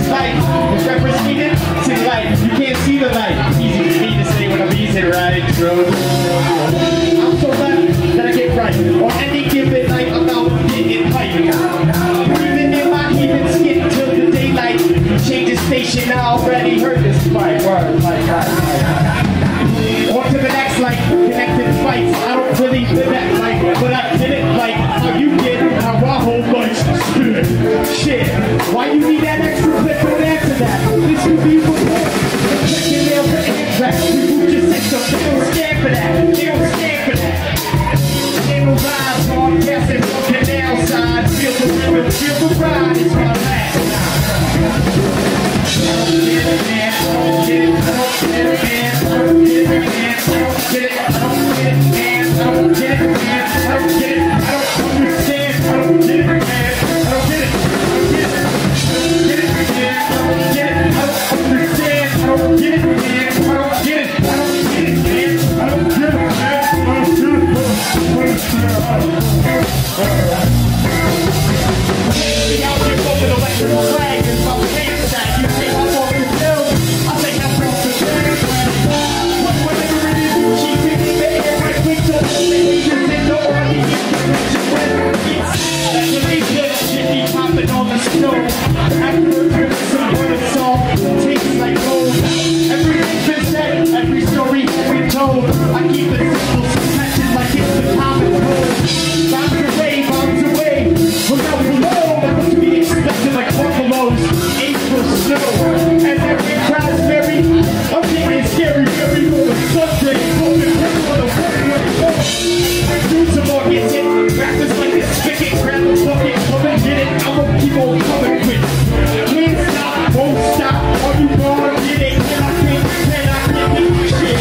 life. If reference needed, sing light. You can't see the light. Easy for me to say when I'm easy riding road. I'm so left that I get right. On any given night, I'm out getting hype. Breathing in my heathen skin till the daylight. Change the station, I already heard this fight. Word, like that. On to the next light, connected fights. I don't really live that life, but I did it like how you did, how I hold much spirit. Shit, why you need that extra clip? Don't answer that. This could be for more. Check your nail for anthrax. We move your system. They don't stand for that. They don't stand for that. Ain't no vibes, so I'm guessing from canal side. Feel the rhythm, feel the ride. It's my last. I don't get it, man. I don't get it, man. I don't get it, man. I don't get it, man. I don't get it, man. I don't get it, man. I don't get it, I don't understand. I don't get it, man. I don't get it, I don't get it. I don't get it, man. I don't get it, I don't understand. I don't get it, man. I don't get it, I don't get it, man. I don't get it, man. I don't get it. See, I'll get over the electrical flag and my pants side. You say I'm on the hill, I say I'm from the flag. Whatever it is, you keep it in the air like we don't make it in the order. That's what they did, shit be popping on the stove. Afterwards, some word song tastes like gold. Everything's been said, every story has been told. I keep it simple, succession like it's the common cold. Bombs away, from down below. That was to be expected like buffaloes. April snow, and every crowd's merry. I'm getting scary, very low. Sunday, golden purple on the one-way. Dudes are more gets it. Rappers like this, spigot, grab the bucket, come and get it. I'ma keep on coming with it. Can't stop, won't stop. Are you gonna get it? Can I get it? Shit.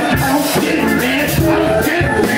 I don't get it, man.